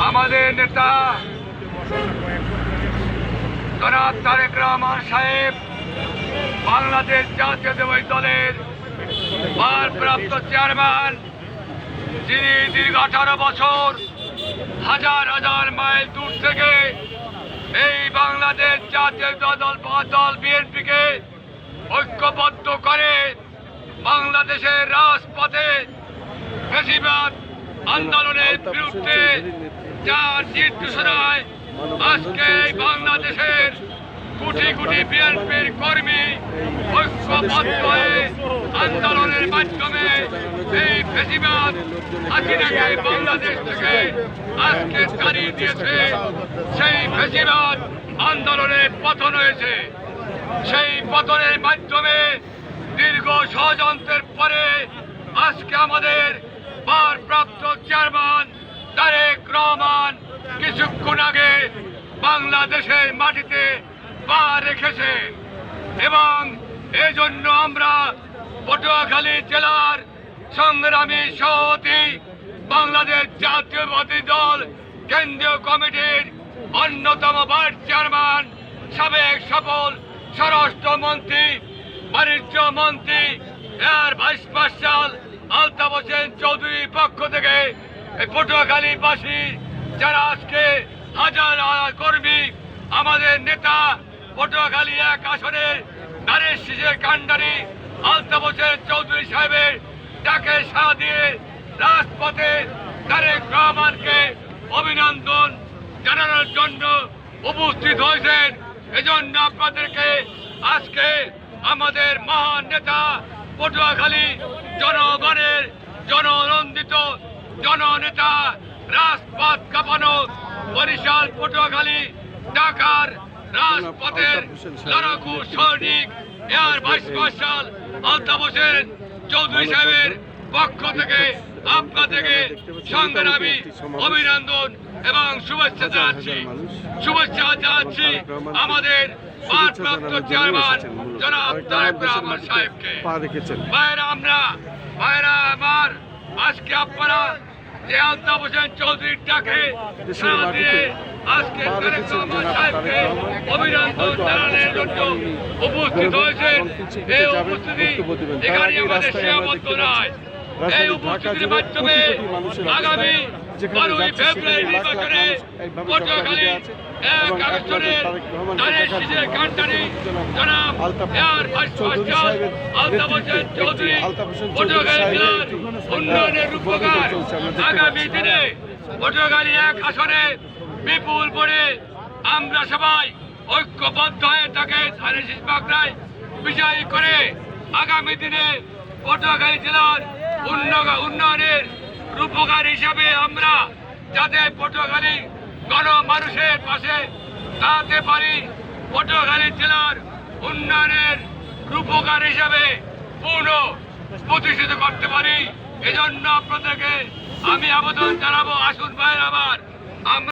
আমাদের নেতা জনাব তারেক রহমান সাহেব বাংলাদেশ জাতীয়তাবাদী দলের ভারপ্রাপ্ত চেয়ারম্যান, যিনি দীর্ঘ 18 বছর হাজার হাজার মাইল দূর থেকে এই বাংলাদেশ জাতীয়তাবাদী দল বিএনপিকে ঐক্যবদ্ধ করে বাংলাদেশের রাজপথে ফ্যাসিবাদ আন্দোলনের বিরুদ্ধে যার নির্দেশনায় আজকে বাংলাদেশের কোটি কোটি বিএনপির কর্মী ঐক্যবদ্ধ হয়ে আন্দোলনের মাধ্যমে এই ফ্যাসিবাদ হাসিনাকে বাংলাদেশ থেকে আজকে তাড়িয়ে দিয়েছে। সেই ফ্যাসিবাদ আন্দোলনের পতন হয়েছে। সেই পতনের মাধ্যমে দীর্ঘ ষড়যন্ত্রের পরে আজকে আমাদের ভারপ্রাপ্ত চেয়ারম্যান তারেক রহমান কিছুক্ষণ আগে বাংলাদেশের মাটিতে পা রেখেছে এবং এজন্য আমরা পটুয়াখালী জেলার সংগ্রামী সভাপতি, বাংলাদেশ জাতীয়তাবাদী দল কেন্দ্রীয় কমিটির অন্যতম ভাইস চেয়ারম্যান, সাবেক সফল স্বরাষ্ট্রমন্ত্রী, বাণিজ্য মন্ত্রী, air vice marshal Altaf Hossain চৌধুরীর পক্ষ থেকে এই পটুয়াখালীবাসী যারা আজকে হাজার হাজার কর্মী আমাদের নেতা পটুয়াখালী 1 আসনের নারের শীষের কাণ্ডারি আলতাফ হোসেন চৌধুরী সাহেবের ডাকে সাড়া দিয়ে রাজপথে তারেক রহমানকে অভিনন্দন জানানোর জন্য উপস্থিত হয়েছেন। এজন্য আপনাদেরকে আজকে আমাদের মহান নেতা পটুয়াখালী জনগণের জননন্দিত জননেতা রাজপথ কাঁপানো বরিশাল, পটুয়াখালী, ঢাকার রাজপথের লড়াকু সৈনিক air vice marshal Altaf Hossain Chowdhury সাহেবের পক্ষ থেকে আপনাদেরকে সংগ্রামী অভিনন্দন এবং শুভেচ্ছা জানাচ্ছি আমাদের ভারপ্রাপ্ত চেয়ারম্যান জনাব তারেক রহমান সাহেবকে। ভাইরা আমার, আজকে আপনারা যে আলতাফ হোসেন চৌধুরীর ডাকে সাড়া দিয়ে আজকে তারেক রহমান সাহেবকে অভিনন্দন জানানোর জন্য উপস্থিত হয়েছেন। এই উপস্থিতি এখানে আমাদের সীমাবদ্ধ নয়। এই উপস্থিতির মাধ্যমে আগামী 12ই ফেব্রুয়ারি নির্বাচনে পটুয়াখালী 1 আসনের নারের শীষের কাণ্ডারি জনাব air vice marshal Altaf Hossain Chowdhury Patuakhali জেলার উন্নয়নের রূপকার আগামী দিনে পটুয়াখালী 1 আসনে বিপুল ভোটে আমরা সবাই ঐক্যবদ্ধ হয়ে তাকে ধানের শীষ বাগড়ায় বিজয়ী করে আগামী দিনে পটুয়াখালী জেলার উন্নয়নের রূপকার হিসাবে আমরা যাতে পটুয়াখালী গণমানুষের পাশে দাঁড়াতে পারি, পটুয়াখালী জেলার উন্নয়নের রূপকার হিসাবে পূর্ণ প্রতিষ্ঠিত করতে পারি। এজন্য আপনাদেরকে আমি আবেদন জানাবো, আসুন ভাইয়ের আবার আমরা